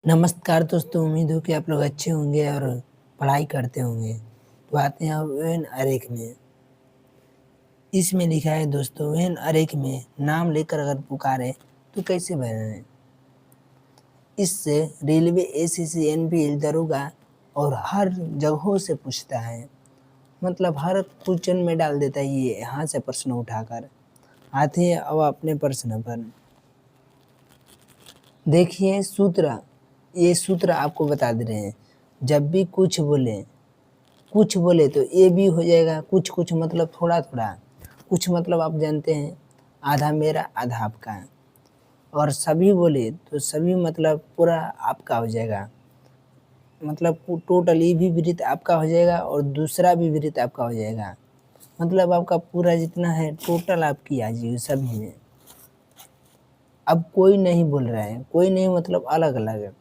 नमस्कार दोस्तों, उम्मीद हो कि आप लोग अच्छे होंगे और पढ़ाई करते होंगे। तो आते हैं अब वेन आरेख में। इसमें लिखा है दोस्तों, वेन आरेख में नाम लेकर अगर पुकारे तो कैसे भरें। इससे रेलवे, एसएससी, एनपीएल, दरोगा और हर जगहों से पूछता है। मतलब हर क्वेश्चन में डाल देता है ये यहाँ से प्रश्न उठाकर। आते हैं अब अपने प्रश्न पर। देखिए सूत्र, ये सूत्र आपको बता दे रहे हैं। जब भी कुछ बोले तो ये भी हो जाएगा। कुछ मतलब थोड़ा थोड़ा, कुछ मतलब आप जानते हैं आधा मेरा आधा आपका, और सभी बोले तो सभी मतलब पूरा आपका हो जाएगा। मतलब टोटल ये भी वृत्त आपका हो जाएगा और दूसरा भी वृत्त आपका हो जाएगा। मतलब आपका पूरा जितना है टोटल आपकी आ जाएगी सभी में। अब कोई नहीं बोल रहा है, कोई नहीं मतलब अलग अलग है।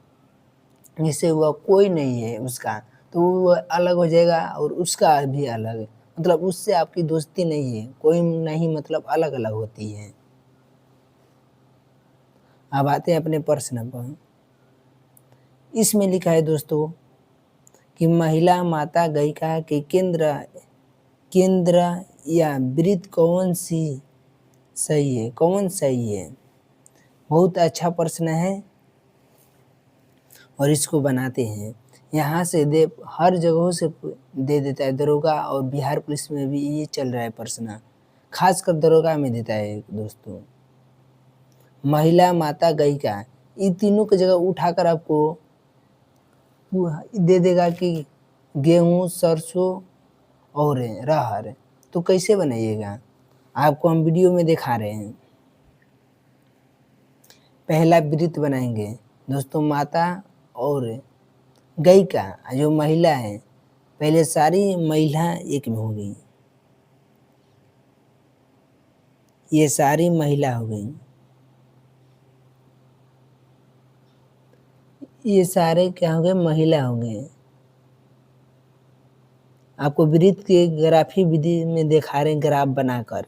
जैसे हुआ कोई नहीं है उसका, तो वो अलग हो जाएगा और उसका भी अलग, मतलब उससे आपकी दोस्ती नहीं है। कोई नहीं मतलब अलग अलग होती है। अब आते हैं अपने प्रश्न पर। इसमें लिखा है दोस्तों कि महिला माता गायिका के केंद्र या वृत्त कौन सी सही है, कौन सही है। बहुत अच्छा प्रश्न है और इसको बनाते हैं। यहाँ से दे हर जगहों से दे देता है। दरोगा और बिहार पुलिस में भी ये चल रहा है प्रश्न, खासकर दरोगा में देता है दोस्तों। महिला माता गायिका, इन तीनों की जगह उठाकर आपको दे देगा कि गेहूँ, सरसों और राहर। तो कैसे बनाइएगा, आपको हम वीडियो में दिखा रहे हैं। पहला वृत्त बनाएंगे दोस्तों, माता और गायिका जो महिला है, पहले सारी महिला एक में हो गई, ये सारी महिला हो गई। ये सारे क्या हो गए, महिला हो गए। आपको वृत्त के ग्राफी विधि में दिखा रहे हैं, ग्राफ बनाकर।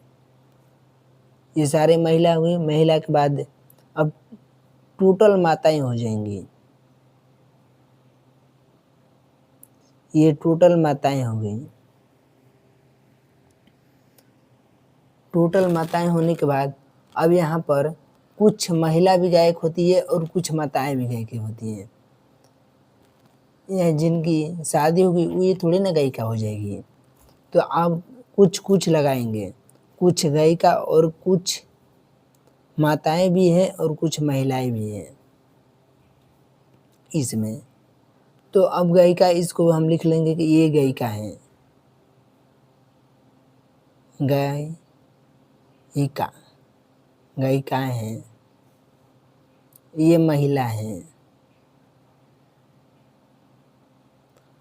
ये सारे महिला हुई। महिला के बाद अब टोटल माताएं हो जाएंगी। ये टोटल माताएं हो गई। टोटल माताएं होने के बाद अब यहाँ पर कुछ महिला भी गायक होती है और कुछ माताएं भी गायिका होती हैं। यह जिनकी शादी होगी वो ये थोड़ी ना गायिका हो जाएगी। तो आप कुछ लगाएंगे, कुछ गायिका और कुछ माताएं भी हैं और कुछ महिलाएं भी हैं इसमें। तो अब गायिका, इसको हम लिख लेंगे कि ये गायिका है, गायिका, गायिकाएं हैं। ये महिला है।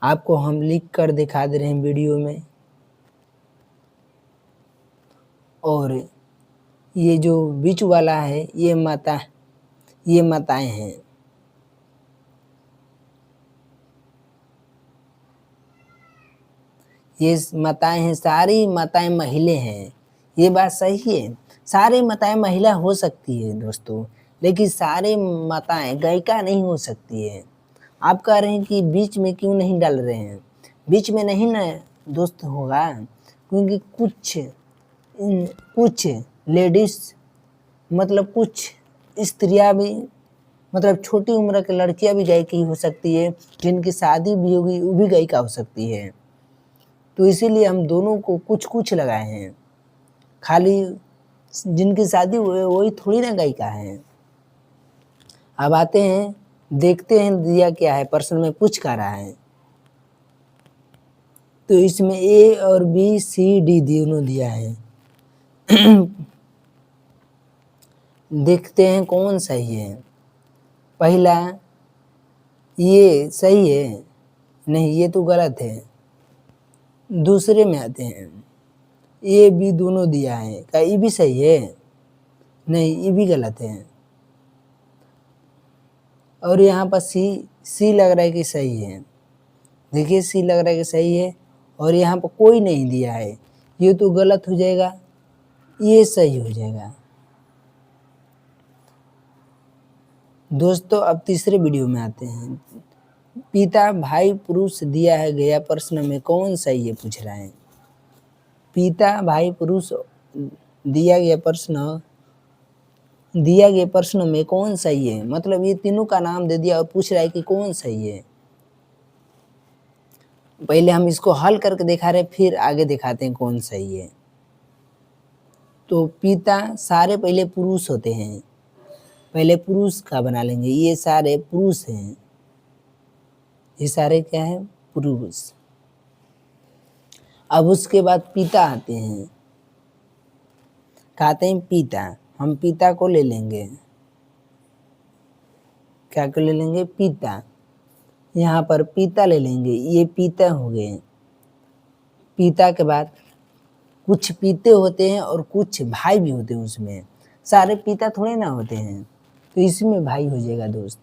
आपको हम लिख कर दिखा दे रहे हैं वीडियो में। और ये जो बीच वाला है ये माताएं हैं। ये माताएं हैं, सारी माताएं महिला हैं। ये बात सही है, सारी माताएं महिला हो सकती है दोस्तों, लेकिन सारे माताएं गायिका नहीं हो सकती है। आप कह रहे हैं कि बीच में क्यों नहीं डाल रहे हैं। बीच में नहीं ना दोस्त होगा, क्योंकि कुछ लेडीज मतलब कुछ स्त्रियां भी, मतलब छोटी उम्र की लड़कियां भी गायिका हो सकती है। जिनकी शादी भी होगी वो भी गायिका हो सकती है। तो इसीलिए हम दोनों को कुछ लगाए हैं। खाली जिनकी शादी हुई है वही थोड़ी ना गायिका है। अब आते हैं, देखते हैं दिया क्या है, प्रश्न में पूछ कर रहा है। तो इसमें ए और बी सी डी दोनों दिया है। देखते हैं कौन सही है। पहला ये सही है, नहीं ये तो गलत है। दूसरे में आते हैं, ए बी दोनों दिया है, क्या ये भी सही है, नहीं ये भी गलत है। और यहाँ पर सी लग रहा है कि सही है। देखिए सी लग रहा है कि सही है, और यहाँ पर कोई नहीं दिया है, ये तो गलत हो जाएगा, ये सही हो जाएगा। दोस्तों अब तीसरे वीडियो में आते हैं। पिता भाई पुरुष दिया है गया प्रश्न में कौन सही है पूछ रहे हैं। पिता भाई पुरुष दिया गया प्रश्न में कौन सही है, मतलब ये तीनों का नाम दे दिया और पूछ रहा है कि कौन सही है। पहले हम इसको हल करके दिखा रहे, फिर आगे दिखाते हैं कौन सही है। तो पिता सारे पहले पुरुष होते हैं, पहले पुरुष का बना लेंगे। ये सारे पुरुष हैं, ये सारे क्या है, पुरुष। अब उसके बाद पिता आते हैं, कहते हैं पिता, हम पिता को ले लेंगे, क्या को ले लेंगे, पिता। यहाँ पर पिता ले लेंगे, ये पिता हो गए। पिता के बाद कुछ पीते होते हैं और कुछ भाई भी होते हैं, उसमें सारे पिता थोड़े ना होते हैं, तो इसमें भाई हो जाएगा दोस्त।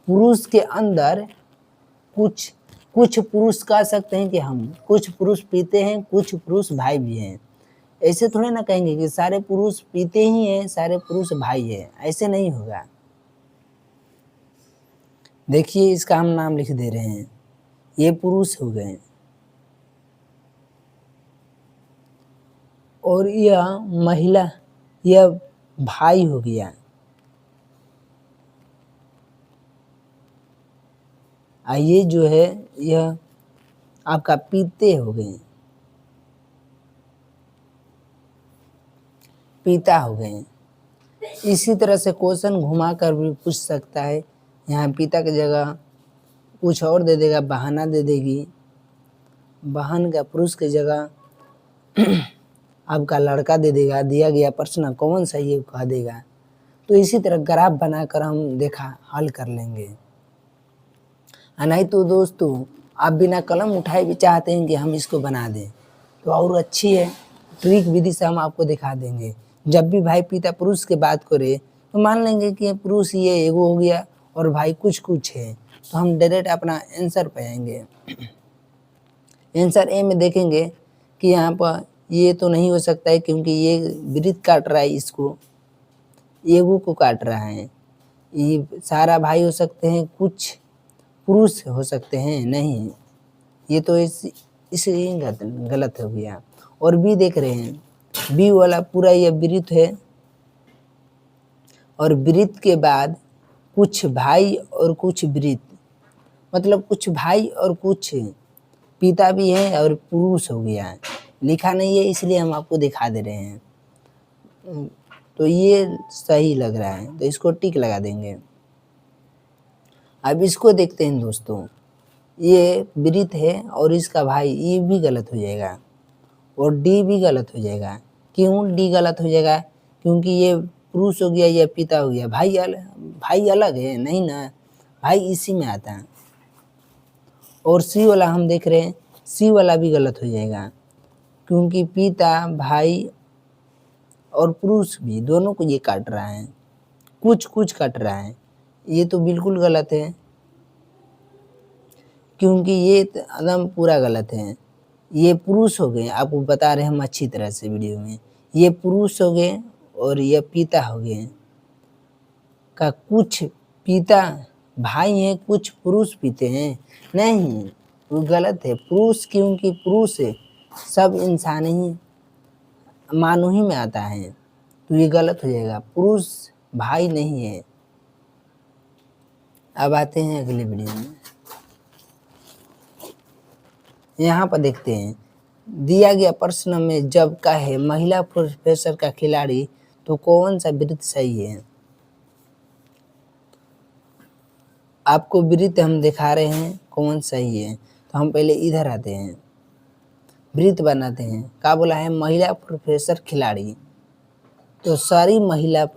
पुरुष के अंदर कुछ पुरुष कह सकते हैं कि हम कुछ पुरुष पीते हैं, कुछ पुरुष भाई भी हैं। ऐसे थोड़े ना कहेंगे कि सारे पुरुष पीते ही हैं, सारे पुरुष भाई हैं, ऐसे नहीं होगा। देखिए इसका हम नाम लिख दे रहे हैं, ये पुरुष हो गए और यह महिला, यह भाई हो गया। ये जो है यह आपका पीते हो गए, पिता हो गए। इसी तरह से क्वेश्चन घुमा कर भी पूछ सकता है। यहाँ पिता की जगह कुछ और दे देगा, बहाना दे देगी। बहन का पुरुष की जगह आपका लड़का दे देगा, दिया गया प्रश्न कौन सही है कह देगा। तो इसी तरह ग्राफ बनाकर हम देखा हल कर लेंगे। नहीं तो दोस्तों आप बिना कलम उठाए भी चाहते हैं कि हम इसको बना दें तो और अच्छी है, ट्रिक विधि से हम आपको दिखा देंगे। जब भी भाई पिता पुरुष के बात करे तो मान लेंगे कि पुरुष ये एगो हो गया और भाई कुछ है, तो हम डायरेक्ट अपना आंसर पे आएंगे। आंसर ए में देखेंगे कि यहाँ पर ये तो नहीं हो सकता है क्योंकि ये वृत्त काट रहा है, इसको एगो को काट रहा है। ये सारा भाई हो सकते हैं, कुछ पुरुष हो सकते हैं, नहीं, ये तो इसलिए गलत हो गया। और बी देख रहे हैं, बी वाला पूरा ये वृत्त है और वृत्त के बाद कुछ भाई और कुछ वृत्त, मतलब कुछ भाई और कुछ पिता भी है और पुरुष हो गया है। लिखा नहीं है इसलिए हम आपको दिखा दे रहे हैं। तो ये सही लग रहा है तो इसको टिक लगा देंगे। अब इसको देखते हैं दोस्तों, ये वृत्त है और इसका भाई, ये भी गलत हो जाएगा और डी भी गलत हो जाएगा। क्यों डी गलत हो जाएगा? क्योंकि ये पुरुष हो गया, ये पिता हो गया, भाई अलग है नहीं ना, भाई इसी में आता है। और सी वाला हम देख रहे हैं, सी वाला भी गलत हो जाएगा क्योंकि पिता भाई और पुरुष भी दोनों को ये काट रहा है, कुछ काट रहा है, ये तो बिल्कुल गलत है क्योंकि ये एकदम पूरा गलत है। ये पुरुष हो गए, आपको बता रहे हैं हम अच्छी तरह से वीडियो में, ये पुरुष हो गए और ये पिता हो गए। का कुछ पिता भाई हैं, कुछ पुरुष पीते हैं, नहीं, वो गलत है। पुरुष क्योंकि पुरुष सब इंसान ही मानव ही में आता है, तो ये गलत हो जाएगा, पुरुष भाई नहीं है। अब आते हैं अगले वीडियो में, यहाँ पर देखते हैं दिया गया प्रश्न में जब का है महिला प्रोफेसर का खिलाड़ी तो कौन सा वृत्त सही है। आपको वृत्त हम दिखा रहे हैं कौन सही है, तो हम पहले इधर आते हैं, वृत्त बनाते हैं। क्या बोला है, महिला प्रोफेसर खिलाड़ी, तो सारी महिला पे